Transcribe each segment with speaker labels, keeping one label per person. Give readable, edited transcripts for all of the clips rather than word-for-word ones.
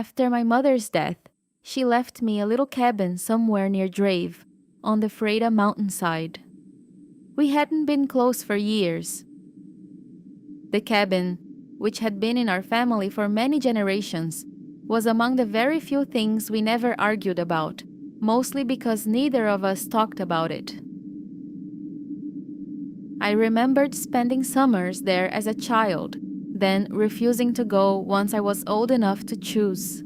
Speaker 1: After my mother's death, she left me a little cabin somewhere near Drave, on the Freida mountainside. We hadn't been close for years. The cabin, which had been in our family for many generations, was among the very few things we never argued about, mostly because neither of us talked about it. I remembered spending summers there as a child, then refusing to go once I was old enough to choose.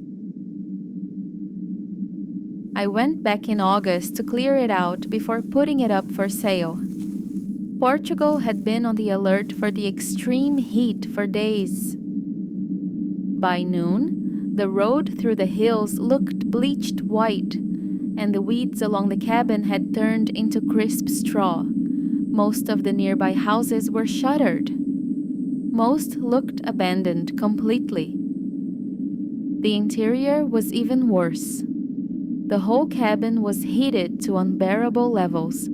Speaker 1: I went back in August to clear it out before putting it up for sale. Portugal had been on the alert for the extreme heat for days. By noon, the road through the hills looked bleached white, and the weeds along the cabin had turned into crisp straw. Most of the nearby houses were shuttered. Most looked abandoned completely. The interior was even worse. The whole cabin was heated to unbearable levels.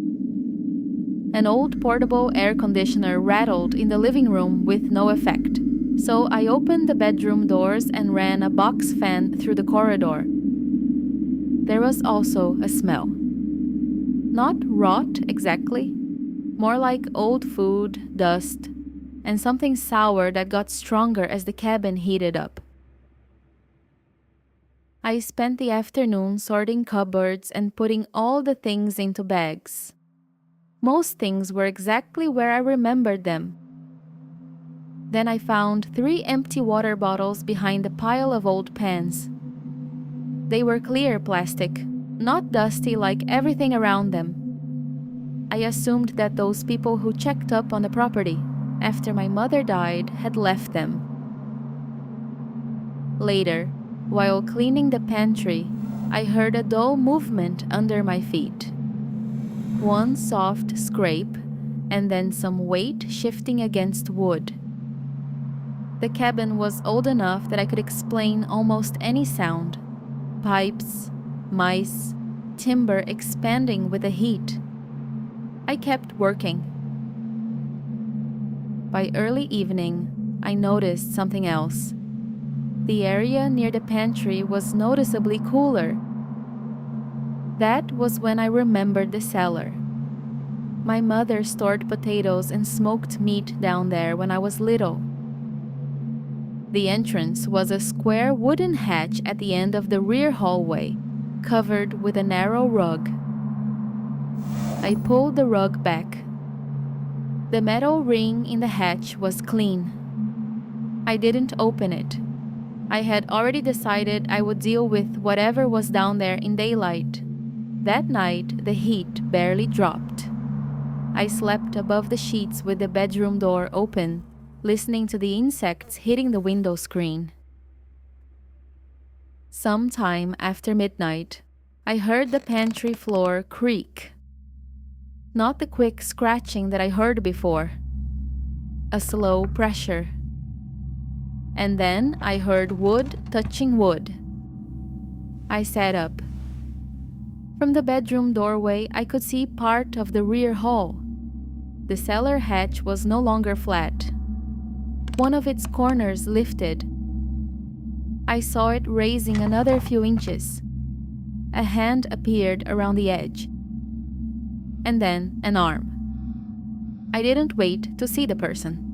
Speaker 1: An old portable air conditioner rattled in the living room with no effect, so I opened the bedroom doors and ran a box fan through the corridor. There was also a smell. Not rot exactly, more like old food, dust, and something sour that got stronger as the cabin heated up. I spent the afternoon sorting cupboards and putting all the things into bags. Most things were exactly where I remembered them. Then I found 3 empty water bottles behind a pile of old pans. They were clear plastic, not dusty like everything around them. I assumed that those people who checked up on the property after my mother died had left them. Later, while cleaning the pantry, I heard a dull movement under my feet. One soft scrape, and then some weight shifting against wood. The cabin was old enough that I could explain almost any sound. Pipes, mice, timber expanding with the heat. I kept working. By early evening, I noticed something else. The area near the pantry was noticeably cooler. That was when I remembered the cellar. My mother stored potatoes and smoked meat down there when I was little. The entrance was a square wooden hatch at the end of the rear hallway, covered with a narrow rug. I pulled the rug back. The metal ring in the hatch was clean. I didn't open it. I had already decided I would deal with whatever was down there in daylight. That night, the heat barely dropped. I slept above the sheets with the bedroom door open, listening to the insects hitting the window screen. Sometime after midnight, I heard the pantry floor creak. Not the quick scratching that I heard before. A slow pressure. And then I heard wood touching wood. I sat up. From the bedroom doorway, I could see part of the rear hall. The cellar hatch was no longer flat. One of its corners lifted. I saw it raising another few inches. A hand appeared around the edge. And then an arm. I didn't wait to see the person.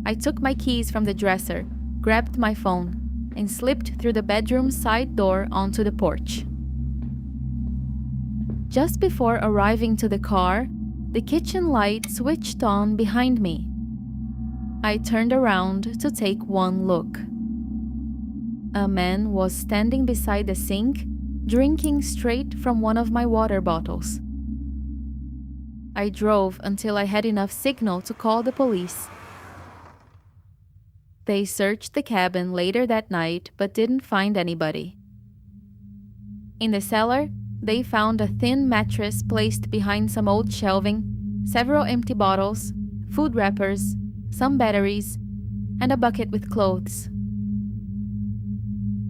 Speaker 1: I took my keys from the dresser, grabbed my phone, and slipped through the bedroom side door onto the porch. Just before arriving to the car, the kitchen light switched on behind me. I turned around to take one look. A man was standing beside the sink, drinking straight from one of my water bottles. I drove until I had enough signal to call the police. They searched the cabin later that night but didn't find anybody. In the cellar, they found a thin mattress placed behind some old shelving, several empty bottles, food wrappers, some batteries, and a bucket with clothes.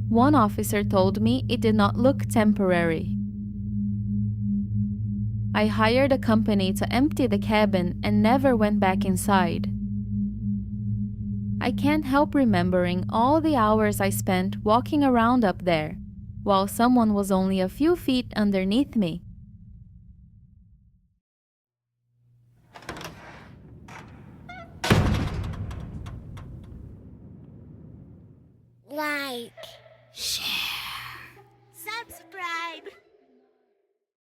Speaker 1: One officer told me it did not look temporary. I hired a company to empty the cabin and never went back inside. I can't help remembering all the hours I spent walking around up there, while someone was only a few feet underneath me.
Speaker 2: Like,